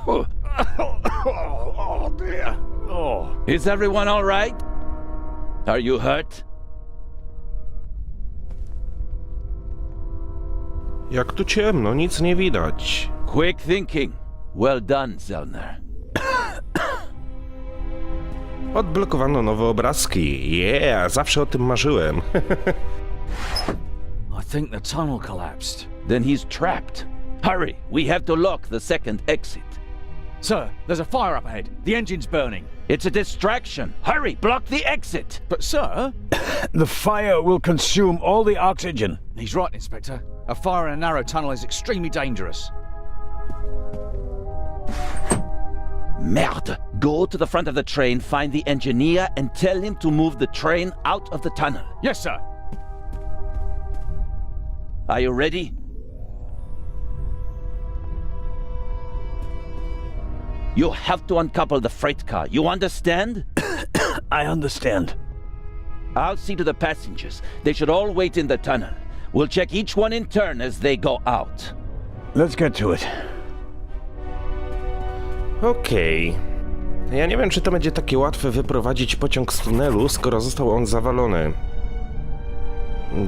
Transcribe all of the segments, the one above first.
Oh dear. Oh. Is everyone all right? Are you hurt? Jak tu ciemno, nic nie widać. Quick thinking. Well done, Zellner. Odblokowano nowe obrazki. Yeah, zawsze o tym marzyłem. I think the tunnel collapsed. Then he's trapped. Hurry, we have to lock the second exit. Sir, there's a fire up ahead. The engine's burning. It's a distraction. Hurry, block the exit. But sir... The fire will consume all the oxygen. He's right, Inspector. A fire in a narrow tunnel is extremely dangerous. Merde. Go to the front of the train, find the engineer, and tell him to move the train out of the tunnel. Yes, sir. Are you ready? You have to uncouple the freight car. You understand? I understand. I'll see to the passengers. They should all wait in the tunnel. We'll check each one in turn as they go out. Let's get to it. Okej. Ja nie wiem, czy to będzie takie łatwe wyprowadzić pociąg z tunelu, skoro został on zawalony.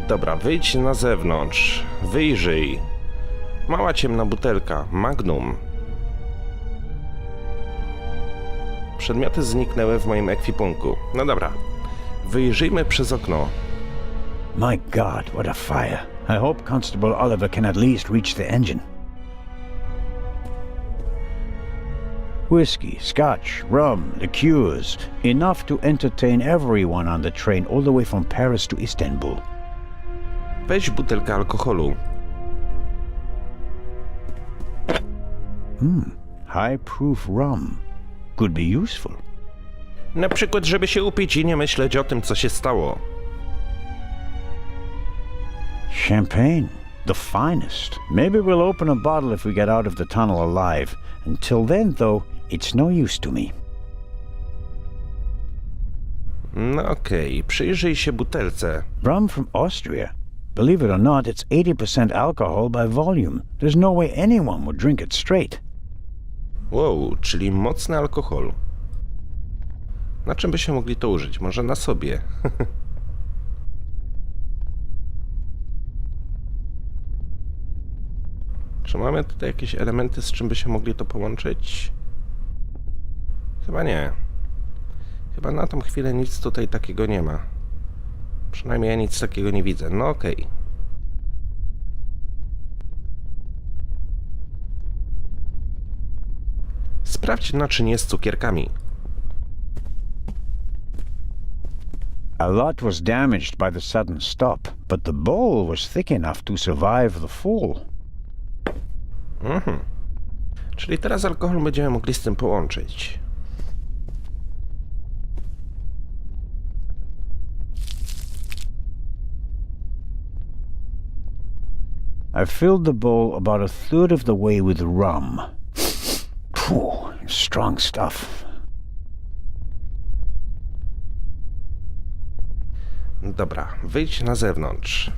Dobra, wyjdź na zewnątrz. Wyjrzyj. Mała ciemna butelka. Magnum. Przedmioty zniknęły w moim ekwipunku. No dobra. Wyjrzyjmy przez okno. My God, what a fire. I hope Constable Oliver can at least reach the engine. Whiskey, scotch, rum, liqueurs. Enough to entertain everyone on the train all the way from Paris to Istanbul. Weź butelkę alkoholu. High-proof rum. Could be useful. Na przykład, żeby się upić i nie myśleć o tym, co się stało. Champagne. The finest. Maybe we'll open a bottle if we get out of the tunnel alive. Until then, though, it's no use to me. No okej, przyjrzyj się butelce. Rum from Austria. Believe it or not, it's 80% alcohol by volume. There's no way anyone would drink it straight. Wow, czyli mocny alkohol. Na czym by się mogli to użyć? Może na sobie? Czy mamy tutaj jakieś elementy, z czym by się mogli to połączyć? Chyba nie. Chyba na tą chwilę nic tutaj takiego nie ma. Przynajmniej ja nic takiego nie widzę. No okej. Sprawdź naczynie z cukierkami. A lot was damaged by the sudden stop, but the bowl was thick enough to survive the fall. Czyli teraz alkohol będziemy mogli z tym połączyć. I filled the bowl about a third of the way with rum. Phew, strong stuff. Dobra, wyjdź na zewnątrz.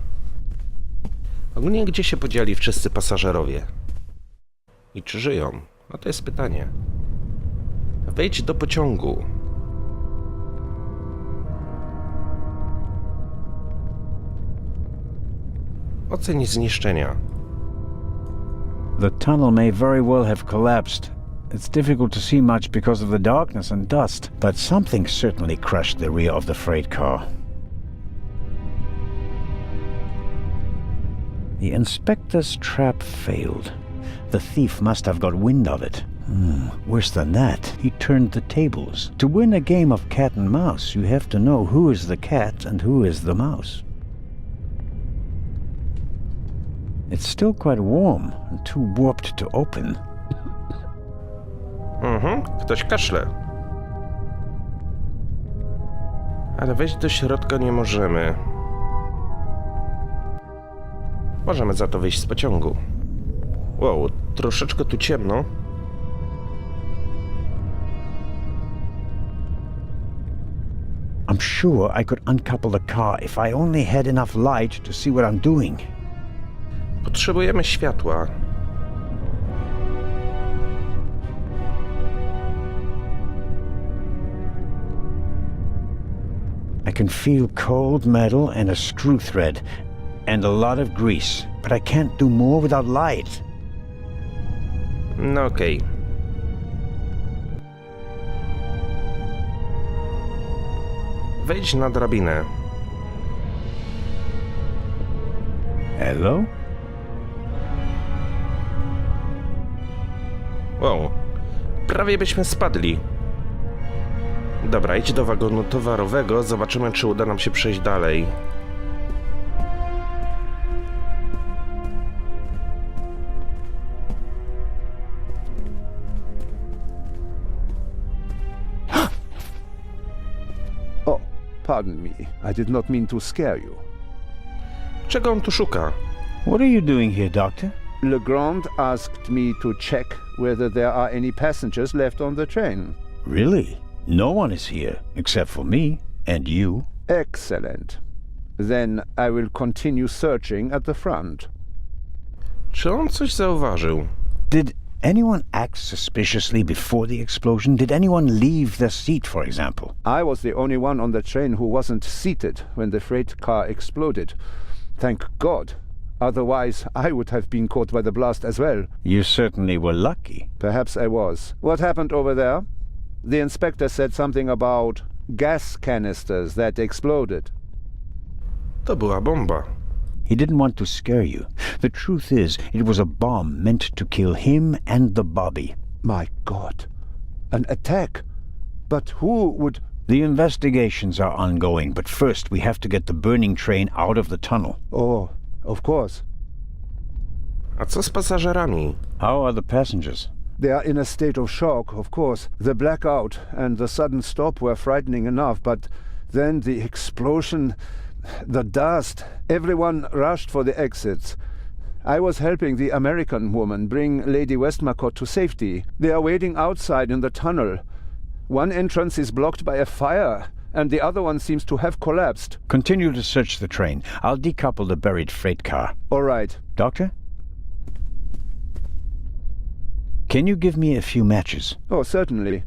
Ogólnie gdzie się podzieli wszyscy pasażerowie? I czy żyją? No to jest pytanie. Wejdź do pociągu. Oceń zniszczenia. The tunnel may very well have collapsed. It's difficult to see much because of the darkness and dust, but something certainly crushed the rear of the freight car. The inspector's trap failed. The thief must have got wind of it. Worse than that, he turned the tables. To win a game of cat and mouse, you have to know who is the cat and who is the mouse. It's still quite warm and too warped to open. Ktoś kaszle. Ale wejść do środka nie możemy. Możemy za to wyjść z pociągu. Wow, troszeczkę tu ciemno. I'm sure I could uncouple the car if I only had enough light to see what I'm doing. Potrzebujemy światła. can feel cold metal and a screw thread, and a lot of grease, but I can't do more without light. No okej. Wejdź na drabinę. Hello? Wow. Prawie byśmy spadli. Dobra, idź do wagonu towarowego, zobaczymy, czy uda nam się przejść dalej. Oh, pardon me. I did not mean to scare you. Czego on tu szuka? What are you doing here, Doctor? Legrand asked me to check whether there are any passengers left on the train. Really? No one is here, except for me and you. Excellent. Then I will continue searching at the front. Czy on coś zauważył? Did anyone act suspiciously before the explosion? Did anyone leave their seat, for example? I was the only one on the train who wasn't seated when the freight car exploded. Thank God. Otherwise, I would have been caught by the blast as well. You certainly were lucky. Perhaps I was. What happened over there? The inspector said something about gas canisters that exploded. To była bomba. He didn't want to scare you. The truth is, it was a bomb meant to kill him and the Bobby. My God. An attack? But who would... The investigations are ongoing, but first we have to get the burning train out of the tunnel. Oh, of course. A co z pasażerami? How are the passengers? They are in a state of shock, of course. The blackout and the sudden stop were frightening enough, but then the explosion, the dust, everyone rushed for the exits. I was helping the American woman bring Lady Westmacott to safety. They are waiting outside in the tunnel. One entrance is blocked by a fire, and the other one seems to have collapsed. Continue to search the train. I'll decouple the buried freight car. All right. Doctor? Can you give me a few matches? Oh, certainly.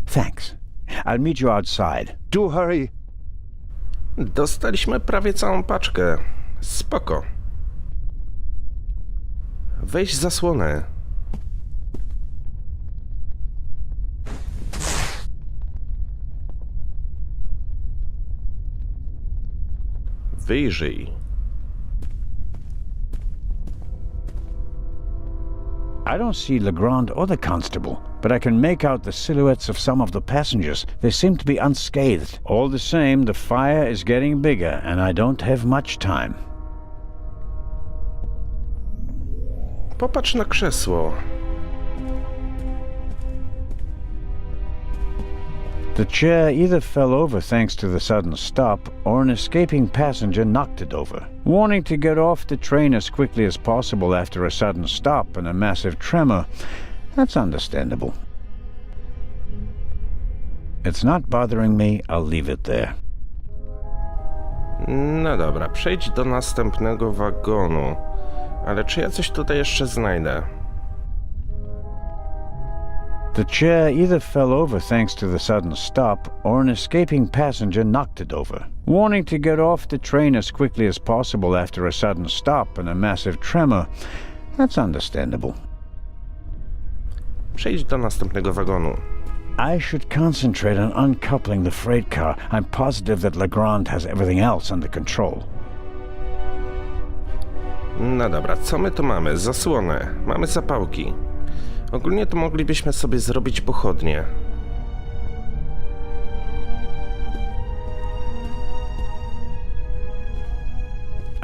Thanks. I'll meet you outside. Do hurry. Dostaliśmy prawie całą paczkę. Spoko. Weź zasłonę. Wyjrzyj. I don't see Legrand or the constable, but I can make out the silhouettes of some of the passengers. They seem to be unscathed. All the same, the fire is getting bigger, and I don't have much time. Popatrz na krzesło. The chair either fell over thanks to the sudden stop, or an escaping passenger knocked it over. Wanting to get off the train as quickly as possible after a sudden stop and a massive tremor, that's understandable. It's not bothering me, I'll leave it there. No dobra, przejdź do następnego wagonu. Ale czy ja coś tutaj jeszcze znajdę? The chair either fell over thanks to the sudden stop, or an escaping passenger knocked it over. Wanting to get off the train as quickly as possible after a sudden stop and a massive tremor, that's understandable. Przejdź do następnego wagonu. I should concentrate on uncoupling the freight car. I'm positive that Legrand has everything else under control. No dobra, co my tu mamy? Zasłonę. Mamy zapałki. Ogólnie to moglibyśmy sobie zrobić pochodnie.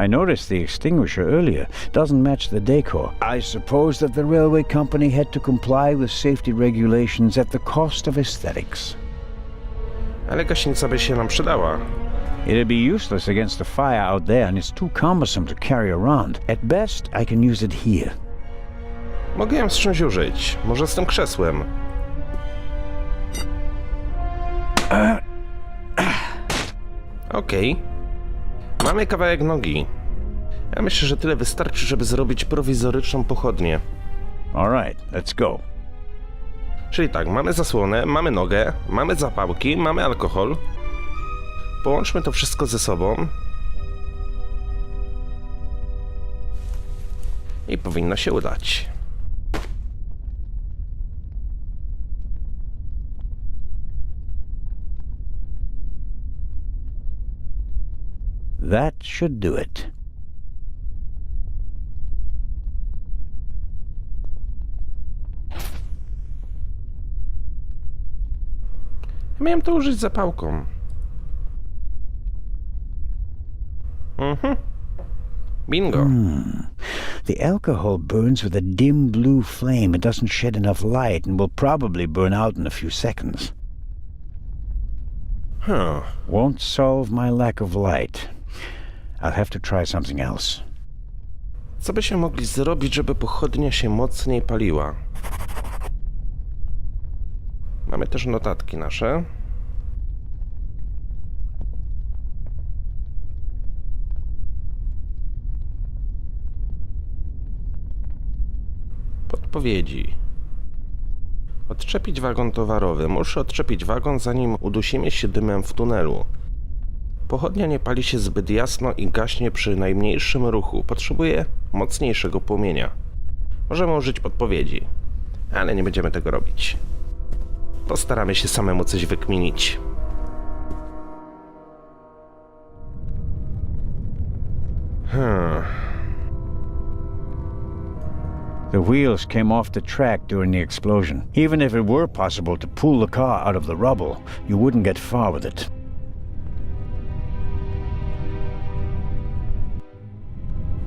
I noticed the extinguisher earlier. Doesn't match the decor. I suppose that the railway company had to comply with safety regulations at the cost of aesthetics. Ale gaśnica by się nam przydała. It'd be useless against the fire out there, and it's too cumbersome to carry around. At best, I can use it here. Mogę ją z czymś użyć. Może z tym krzesłem. Okej. Mamy kawałek nogi. Ja myślę, że tyle wystarczy, żeby zrobić prowizoryczną pochodnię. All right, let's go. Czyli tak, mamy zasłonę, mamy nogę, mamy zapałki, mamy alkohol. Połączmy to wszystko ze sobą. I powinno się udać. That should do it. Miałem to użyć zapałką. Bingo. The alcohol burns with a dim blue flame. It doesn't shed enough light and will probably burn out in a few seconds. Won't solve my lack of light. I'll have to try something else. Co byśmy mogli zrobić, żeby pochodnia się mocniej paliła? Mamy też notatki nasze. Podpowiedzi. Odczepić wagon towarowy. Muszę odczepić wagon, zanim udusimy się dymem w tunelu. Pochodnia nie pali się zbyt jasno i gaśnie przy najmniejszym ruchu. Potrzebuje mocniejszego płomienia. Możemy użyć podpowiedzi, ale nie będziemy tego robić. Postaramy się samemu coś wykminić. The wheels came off the track during the explosion. Even if it were possible to pull the car out of the rubble, you wouldn't get far with it.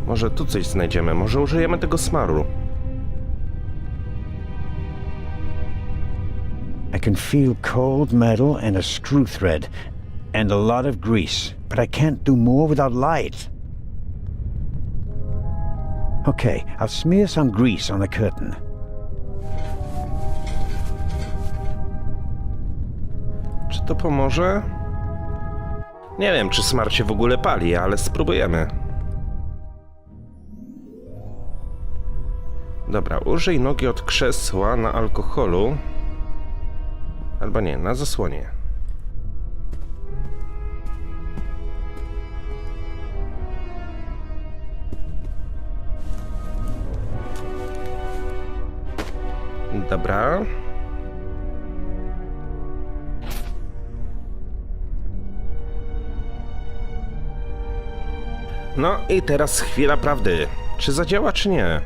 Może tu coś znajdziemy, może użyjemy tego smaru. I can feel cold metal and a screw thread, and a lot of grease, but I can't do more without light. Okay, I'll smear some grease on the curtain. Czy to pomoże? Nie wiem, czy smar się w ogóle pali, ale spróbujemy. Dobra, użyj nogi od krzesła na alkoholu. Albo nie, na zasłonie. Dobra. No i teraz chwila prawdy. Czy zadziała, czy nie?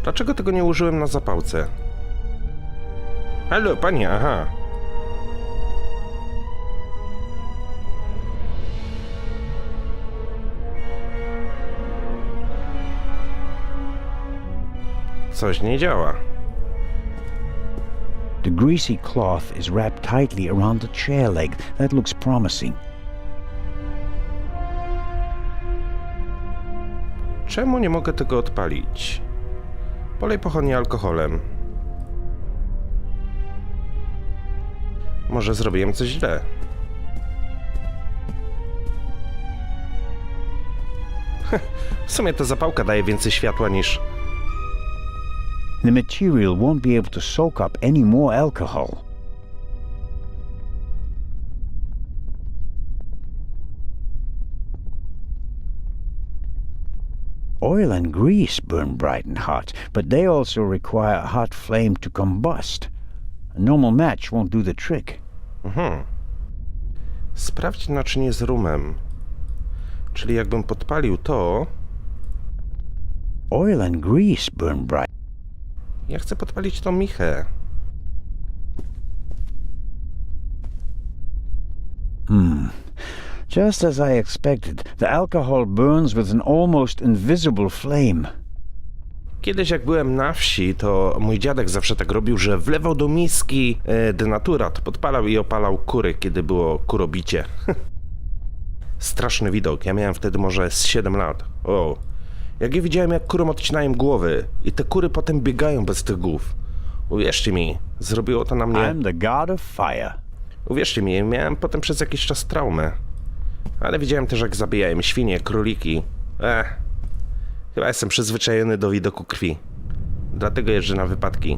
Dlaczego tego nie użyłem na zapałce? Halo, panie, aha. Coś nie działa. The greasy cloth is wrapped tightly around the chair leg. That looks promising. Czemu nie mogę tego odpalić? Polej pochodnie alkoholem. Może zrobiłem coś źle. W sumie ta zapałka daje więcej światła niż... The material won't be able to soak up any more alcohol. Oil and grease burn bright and hot, but they also require a hot flame to combust. A normal match won't do the trick. Sprawdź naczynie z rumem. Czyli jakbym podpalił to... Oil and grease burn bright. Ja chcę podpalić tą michę. Just as I expected, the alcohol burns with an almost invisible flame. Kiedyś jak byłem na wsi, to mój dziadek zawsze tak robił, że wlewał do miski denaturat, podpalał i opalał kury, kiedy było kurobicie. Straszny widok. Ja miałem wtedy może z 7 lat. O. Jak ja widziałem, jak kurom odcinają głowy i te kury potem biegają bez tych głów. Uwierzcie mi, zrobiło to na mnie... I'm the god of fire. Uwierzcie mi, miałem potem przez jakiś czas traumę. Ale widziałem też, jak zabijają świnie, króliki. Chyba jestem przyzwyczajony do widoku krwi. Dlatego jeżdżę na wypadki.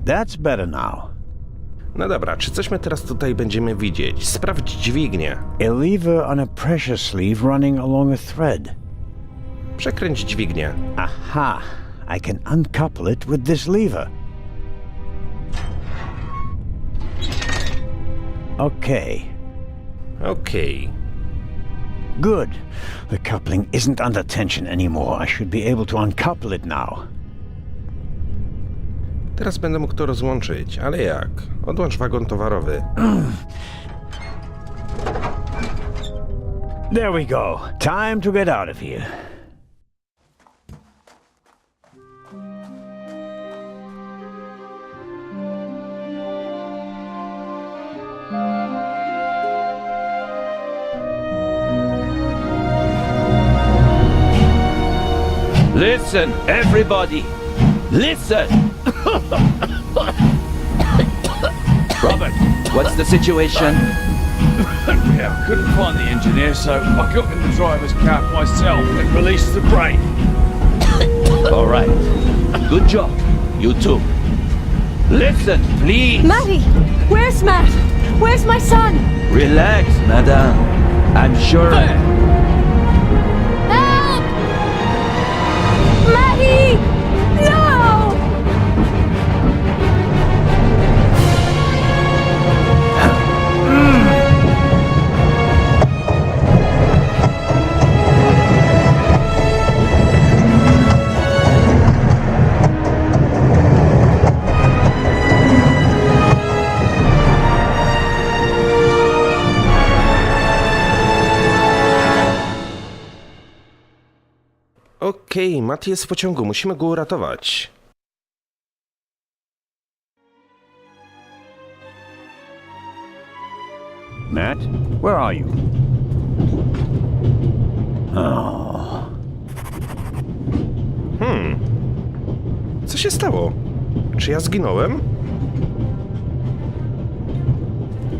That's better now. No dobra, czy coś my teraz tutaj będziemy widzieć? Sprawdź dźwignię. A lever on a pressure sleeve running along a thread. Przekręć dźwignię. Aha! I can uncouple it with this lever. Okay. Okej. Good. The coupling isn't under tension anymore. I should be able to uncouple it now. Teraz będę mógł to rozłączyć, ale jak? Odłącz wagon towarowy. There we go. Time to get out of here. Listen, everybody! Listen! Robert, what's the situation? Yeah, I couldn't find the engineer, so I got in the driver's cab myself and released the brake. All right. Good job, you two. Listen, please. Matty! Where's Matt? Where's my son? Relax, madame. I'm sure... Help! Matty! No! Okej, Matt jest w pociągu, musimy go uratować. Matt, where are you? Oh. Co się stało? Czy ja zginąłem?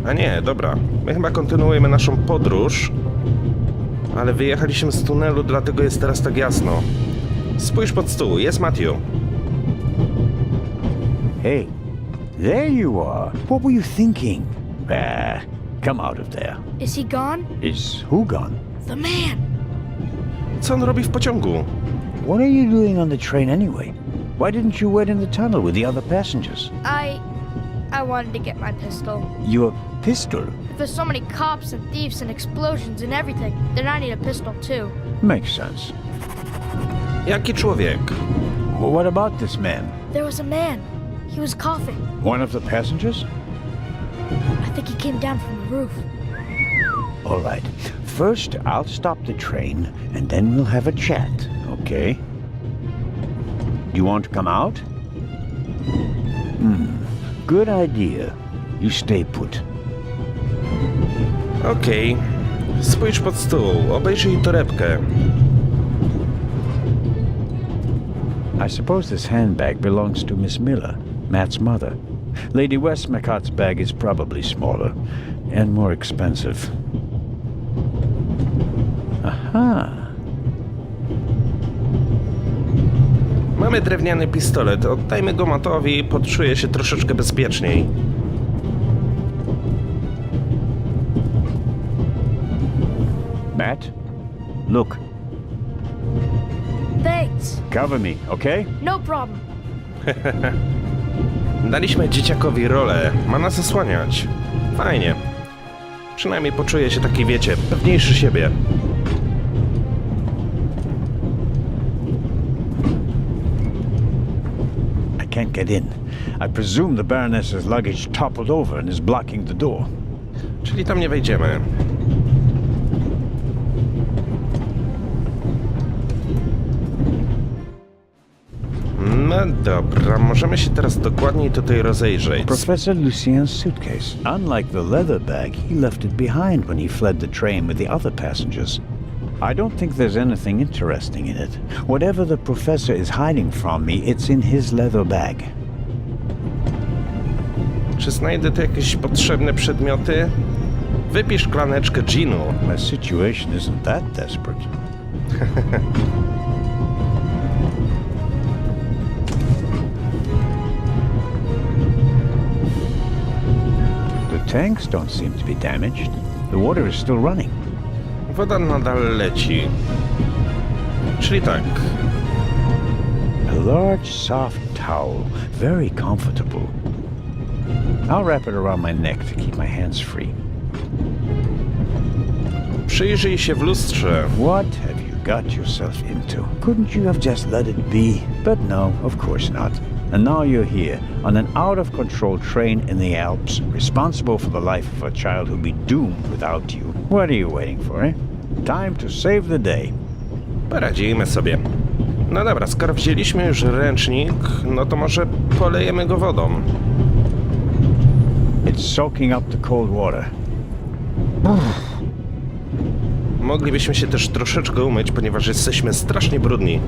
A nie, dobra. My chyba kontynuujemy naszą podróż. Ale wyjechaliśmy z tunelu, dlatego jest teraz tak jasno. Spójrz pod stół, jest Matthew. Hey, there you are. What were you thinking? Come out of there. Is he gone? Is who gone? The man! Co on robi w pociągu? What are you doing on the train anyway? Why didn't you wait in the tunnel with the other passengers? I wanted to get my pistol. Your pistol? If there's so many cops and thieves and explosions and everything, then I need a pistol too. Makes sense. Jaki człowiek? What about this man? There was a man. He was coughing. One of the passengers? I think he came down from the roof. All right. First, I'll stop the train, and then we'll have a chat, okay? Do you want to come out? Good idea. You stay put. Okej. Spójrz pod stół, obejrzyj torebkę. I suppose this handbag belongs to Miss Miller, Matt's mother. Lady Westmacott's bag is probably smaller and more expensive. Aha. Mamy drewniany pistolet, oddajmy go Mattowi, poczuje się troszeczkę bezpieczniej. Matt, look. Thanks. Cover me, okay? No problem. Daliśmy dzieciakowi rolę, ma nas osłaniać. Fajnie. Przynajmniej poczuje się taki, wiecie, pewniejszy siebie. I can't get in. I presume the Baroness's luggage toppled over and is blocking the door. Czyli tam nie wejdziemy. No dobra, możemy się teraz dokładniej tutaj rozejrzeć. Professor Lucien's suitcase. Unlike the leather bag, he left it behind when he fled the train with the other passengers. I don't think there's anything interesting in it. Whatever the professor is hiding from me, it's in his leather bag. Czy znajdę tu jakieś potrzebne przedmioty? Wypij szklaneczkę ginu. My situation isn't that desperate. tanks don't seem to be damaged. The water is still running. Woda nadal leci. Czyli tak. A large, soft towel. Very comfortable. I'll wrap it around my neck to keep my hands free. Przyjrzyj się w lustrze. What have you got yourself into? Couldn't you have just let it be? But no, of course not. And now you're here, on an out-of-control train in the Alps, responsible for the life of a child who'll be doomed without you. What are you waiting for, eh? Time to save the day. Poradzimy sobie. No dobra, skoro wzięliśmy już ręcznik, no to może polejemy go wodą. It's soaking up the cold water. Moglibyśmy się też troszeczkę umyć, ponieważ jesteśmy strasznie brudni.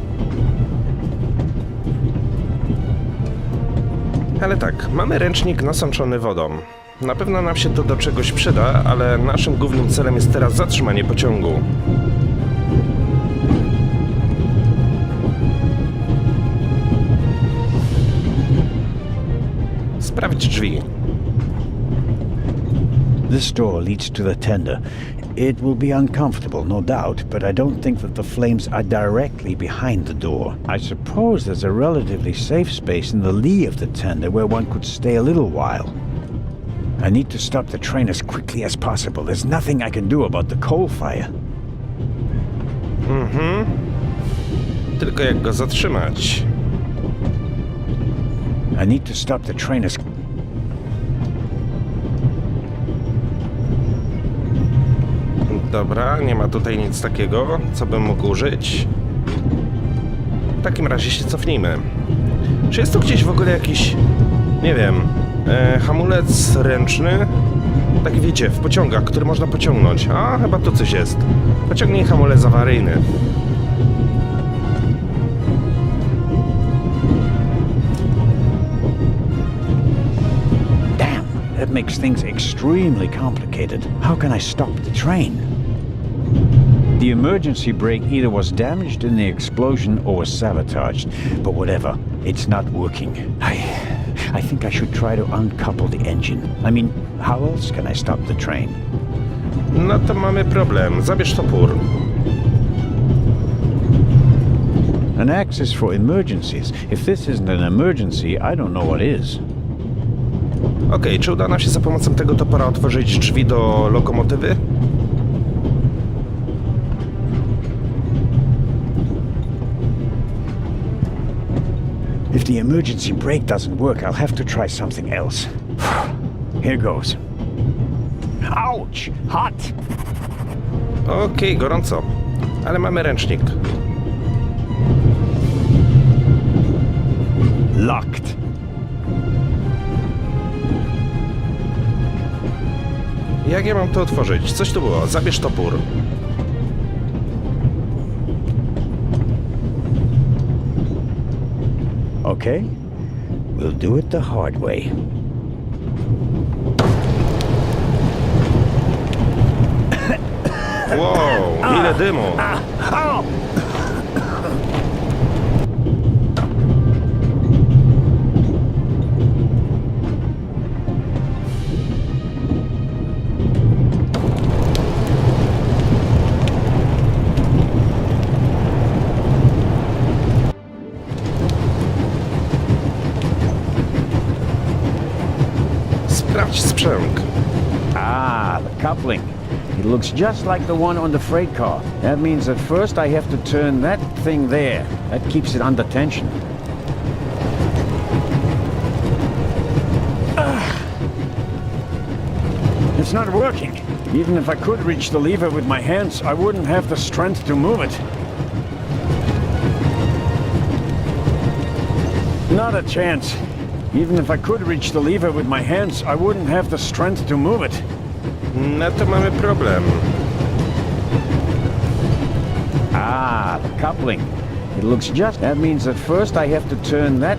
Ale tak, mamy ręcznik nasączony wodą. Na pewno nam się to do czegoś przyda, ale naszym głównym celem jest teraz zatrzymanie pociągu. Sprawdź drzwi. This door leads to the tender. It will be uncomfortable, no doubt, but I don't think that the flames are directly behind the door. I suppose there's a relatively safe space in the lee of the tender where one could stay a little while. I need to stop the train as quickly as possible. There's nothing I can do about the coal fire. Tylko jak go zatrzymać? I need to stop the train as... Dobra, nie ma tutaj nic takiego, co bym mógł użyć. W takim razie się cofnijmy. Czy jest tu gdzieś w ogóle jakiś, nie wiem, hamulec ręczny? Tak wiecie, w pociągach, który można pociągnąć. A, chyba tu coś jest. Pociągnij hamulec awaryjny. Damn, that makes things extremely complicated. How can I stop the train? The emergency brake either was damaged in the explosion or was sabotaged, but whatever, it's not working. I think I should try to uncouple the engine. I mean, how else can I stop the train? No to mamy problem. Zabierz topór. An axe is for emergencies. If this isn't an emergency, I don't know what is. Okej, czy uda nam się za pomocą tego topora otworzyć drzwi do lokomotywy? If the emergency brake doesn't work, I'll have to try something else. Here goes. Ouch! Hot! Okej, gorąco. Ale mamy ręcznik. Locked. Jak ja mam to otworzyć? Coś tu było. Zabierz topór. Okay, we'll do it the hard way. Wow, ile dymu. Sprawdź sprzęg. Ah, the coupling. It looks just like the one on the freight car. That means at first I have to turn that thing there. That keeps it under tension. It's not working. Even if I could reach the lever with my hands, I wouldn't have the strength to move it. Not a chance. Even if I could reach the lever with my hands, I wouldn't have the strength to move it. No to mamy problem. Ah, the coupling. It looks just... That means at first I have to turn that...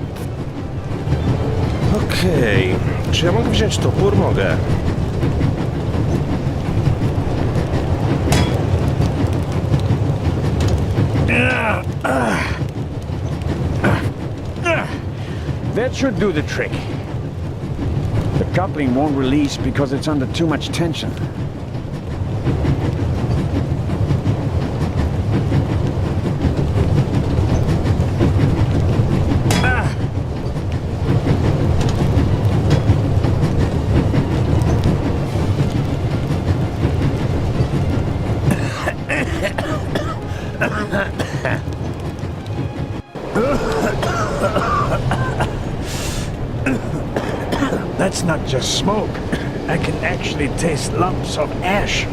Okej. Czy ja mogę wziąć topór? Mogę. That should do the trick. The coupling won't release because it's under too much tension. That's not just smoke. I can actually taste lumps of ash.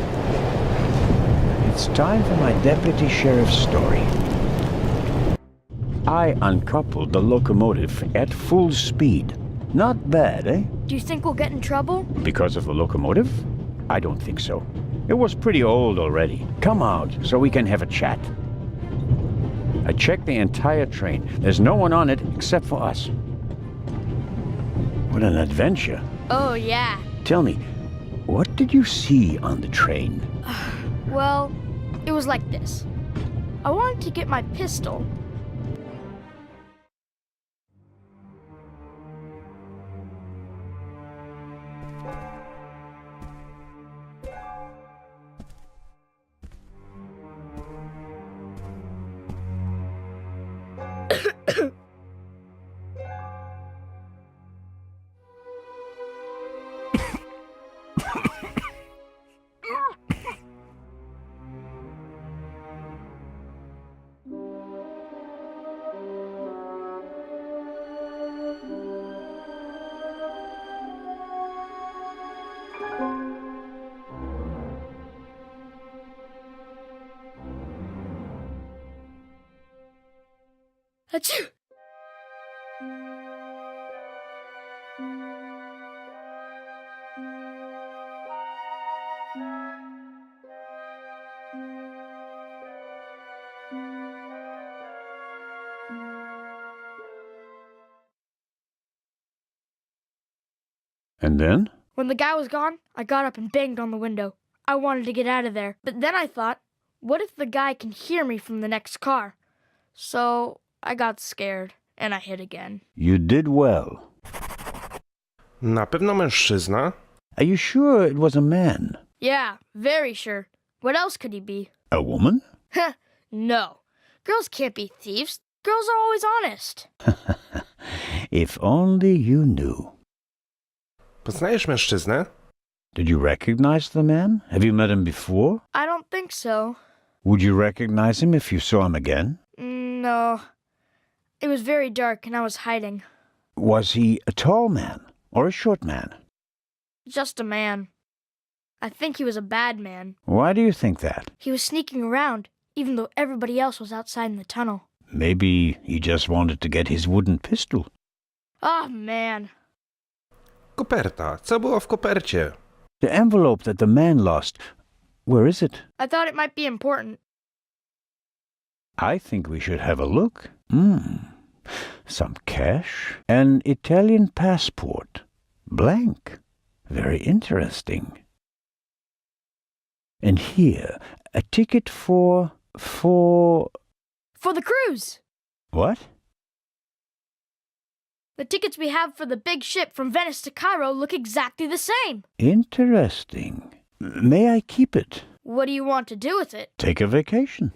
It's time for my deputy sheriff's story. I uncoupled the locomotive at full speed. Not bad, eh? Do you think we'll get in trouble? Because of the locomotive? I don't think so. It was pretty old already. Come out so we can have a chat. I checked the entire train. There's no one on it except for us. What an adventure. Oh, yeah. Tell me, what did you see on the train? Well, it was like this. I wanted to get my pistol. Achoo! And then? When the guy was gone, I got up and banged on the window. I wanted to get out of there, but then I thought, what if the guy can hear me from the next car? So I got scared, and I hid again. You did well. Na pewno mężczyzna. Are you sure it was a man? Yeah, very sure. What else could he be? A woman? Heh, no. Girls can't be thieves. Girls are always honest. If only you knew. Poznajesz mężczyznę? Did you recognize the man? Have you met him before? I don't think so. Would you recognize him if you saw him again? No. It was very dark and I was hiding. Was he a tall man or a short man? Just a man. I think he was a bad man. Why do you think that? He was sneaking around, even though everybody else was outside in the tunnel. Maybe he just wanted to get his wooden pistol. Oh, man. Koperta. Co było w kopercie? The envelope that the man lost. Where is it? I thought it might be important. I think we should have a look. Some cash. An Italian passport. Blank. Very interesting. And here, a ticket for... For the cruise! What? The tickets we have for the big ship from Venice to Cairo look exactly the same. Interesting. May I keep it? What do you want to do with it? Take a vacation.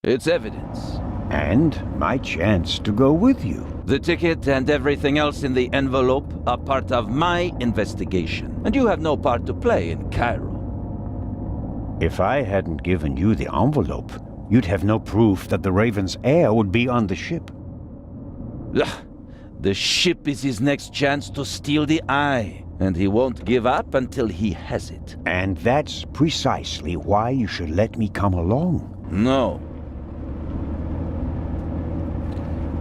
It's evidence. And my chance to go with you. The ticket and everything else in the envelope are part of my investigation, and you have no part to play in Cairo. If I hadn't given you the envelope, you'd have no proof that the Raven's heir would be on the ship. Ugh. The ship is his next chance to steal the eye, and he won't give up until he has it. And that's precisely why you should let me come along. No.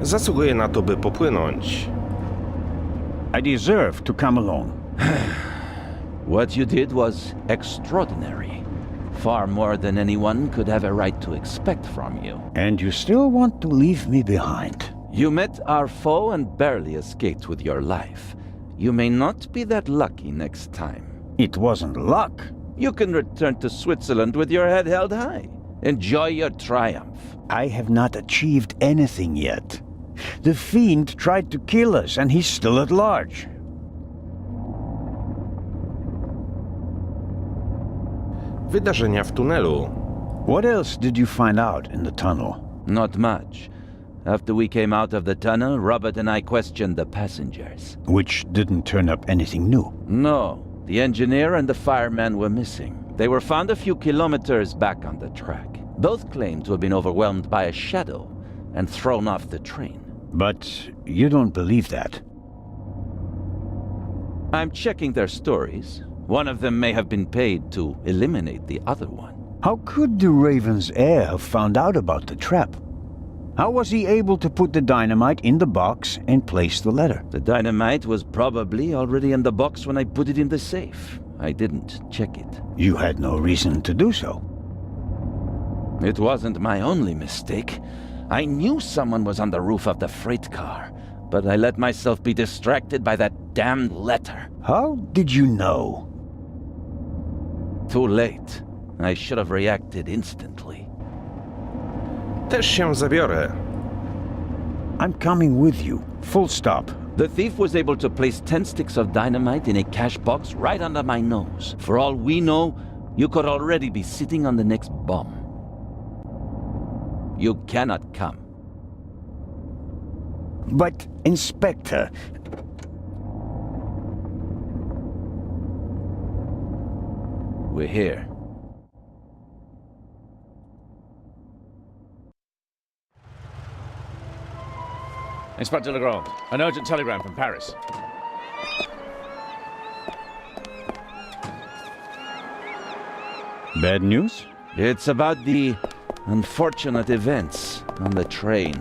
Zasługuje na to, by popłynąć. I deserve to come along. What you did was extraordinary. Far more than anyone could have a right to expect from you. And you still want to leave me behind. You met our foe and barely escaped with your life. You may not be that lucky next time. It wasn't luck. You can return to Switzerland with your head held high. Enjoy your triumph. I have not achieved anything yet. The fiend tried to kill us, and he's still at large. Wydarzenia w tunelu. What else did you find out in the tunnel? Not much. After we came out of the tunnel, Robert and I questioned the passengers. Which didn't turn up anything new. No, the engineer and the fireman were missing. They were found a few kilometers back on the track. Both claimed to have been overwhelmed by a shadow and thrown off the train. But you don't believe that. I'm checking their stories. One of them may have been paid to eliminate the other one. How could the Raven's heir have found out about the trap? How was he able to put the dynamite in the box and place the letter? The dynamite was probably already in the box when I put it in the safe. I didn't check it. You had no reason to do so. It wasn't my only mistake. I knew someone was on the roof of the freight car, but I let myself be distracted by that damned letter. How did you know? Too late. I should have reacted instantly. Też się zabiorę. I'm coming with you. Full stop. The thief was able to place 10 sticks of dynamite in a cash box right under my nose. For all we know, you could already be sitting on the next bomb. You cannot come. But, Inspector, We're here. Inspector Legranda, an urgent telegram from Paris. bad news? It's about the unfortunate events on the train.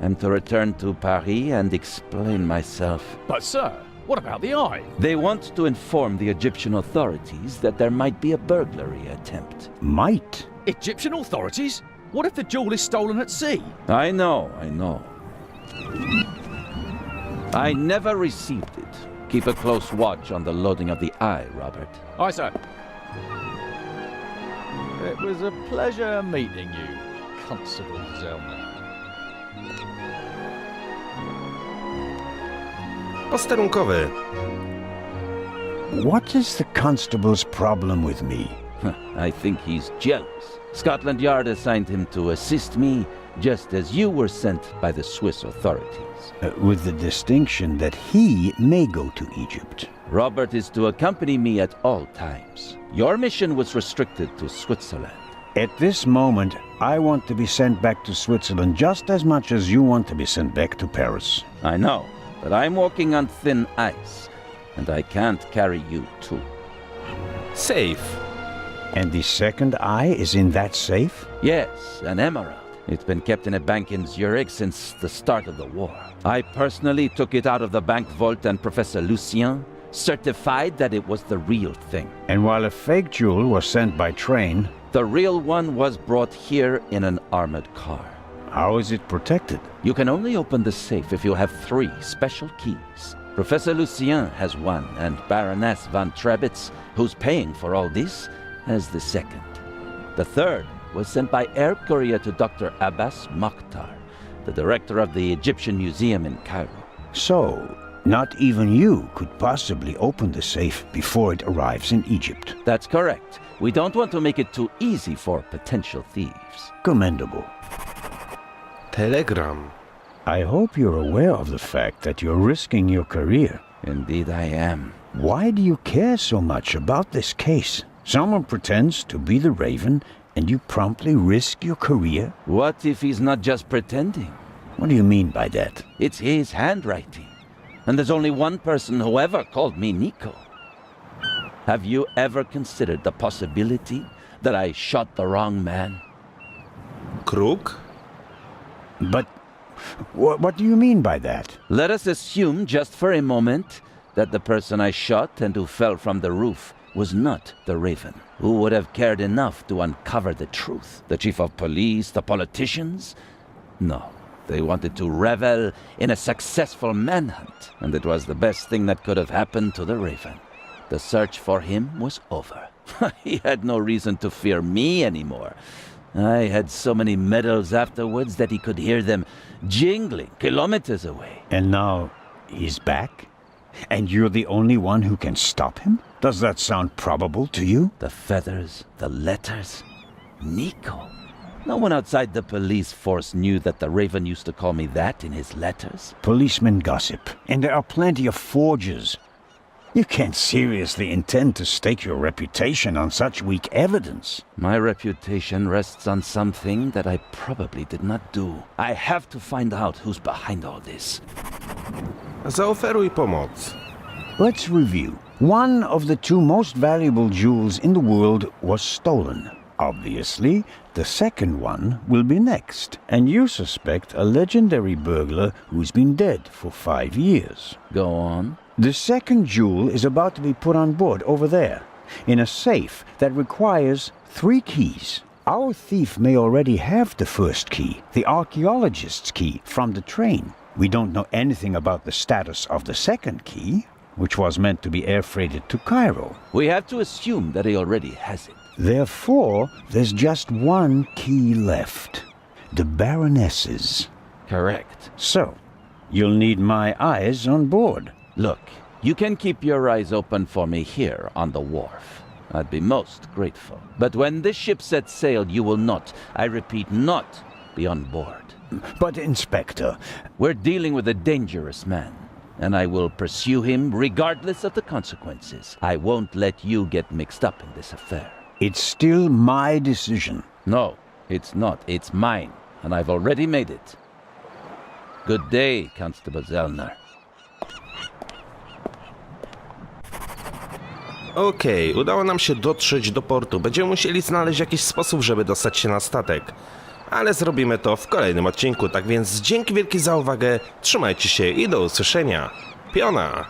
I'm to return to Paris and explain myself. But sir, what about the eye? They want to inform the Egyptian authorities that there might be a burglary attempt. Might. Egyptian authorities? What if the jewel is stolen at sea? I know. I never received it. Keep a close watch on the loading of the eye, Robert. Aye, sir. It was a pleasure meeting you, Constable Zelman. Posterunkowy. What is the constable's problem with me? I think he's jealous. Scotland Yard assigned him to assist me, just as you were sent by the Swiss authorities. With the distinction that he may go to Egypt. Robert is to accompany me at all times. Your mission was restricted to Switzerland. At this moment, I want to be sent back to Switzerland just as much as you want to be sent back to Paris. I know, but I'm walking on thin ice, and I can't carry you too. Safe. And the second eye is in that safe? Yes, an emerald. It's been kept in a bank in Zurich since the start of the war. I personally took it out of the bank vault, and Professor Lucien certified that it was the real thing. And while a fake jewel was sent by train, The real one was brought here in an armored car. how is it protected? You can only open the safe if you have 3 special keys. Professor Lucien has one, and Baroness von Trebitz, who's paying for all this, has the second. The third was sent by air courier to Dr. Abbas Mokhtar, the director of the Egyptian Museum in Cairo. So, not even you could possibly open the safe before it arrives in Egypt. That's correct. We don't want to make it too easy for potential thieves. Commendable. Telegram. I hope you're aware of the fact that you're risking your career. Indeed I am. Why do you care so much about this case? Someone pretends to be the Raven, and you promptly risk your career? What if he's not just pretending? What do you mean by that? It's his handwriting. And there's only one person who ever called me Nico. Have you ever considered the possibility that I shot the wrong man? Kruk? But what do you mean by that? Let us assume just for a moment that the person I shot and who fell from the roof was not the Raven. Who would have cared enough to uncover the truth? The chief of police, the politicians? No. They wanted to revel in a successful manhunt, and it was the best thing that could have happened to the Raven. The search for him was over. He had no reason to fear me anymore. I had so many medals afterwards that he could hear them jingling kilometers away. And now he's back? And you're the only one who can stop him? Does that sound probable to you? The feathers, the letters. Nico. No one outside the police force knew that the Raven used to call me that in his letters. Policemen gossip, and there are plenty of forgers. You can't seriously intend to stake your reputation on such weak evidence. My reputation rests on something that I probably did not do. I have to find out who's behind all this. Zaoferuj pomoc. Let's review. One of the two most valuable jewels in the world was stolen. Obviously, the second one will be next. And you suspect a legendary burglar who's been dead for 5 years. Go on. The second jewel is about to be put on board over there, in a safe that requires 3 keys. Our thief may already have the first key, the archaeologist's key, from the train. We don't know anything about the status of the second key, which was meant to be air freighted to Cairo. We have to assume that he already has it. Therefore, there's just one key left. The Baroness's. Correct. So, you'll need my eyes on board. Look, you can keep your eyes open for me here on the wharf. I'd be most grateful. But when this ship sets sail, you will not, I repeat, not be on board. But, Inspector, We're dealing with a dangerous man, and I will pursue him regardless of the consequences. I won't let you get mixed up in this affair. it's still my decision. No, it's not. It's mine, and I've already made it. Good day, Constable Zellner. Okej, udało nam się dotrzeć do portu. Będziemy musieli znaleźć jakiś sposób, żeby dostać się na statek. Ale zrobimy to w kolejnym odcinku, tak więc dzięki wielkie za uwagę, trzymajcie się i do usłyszenia. Piona!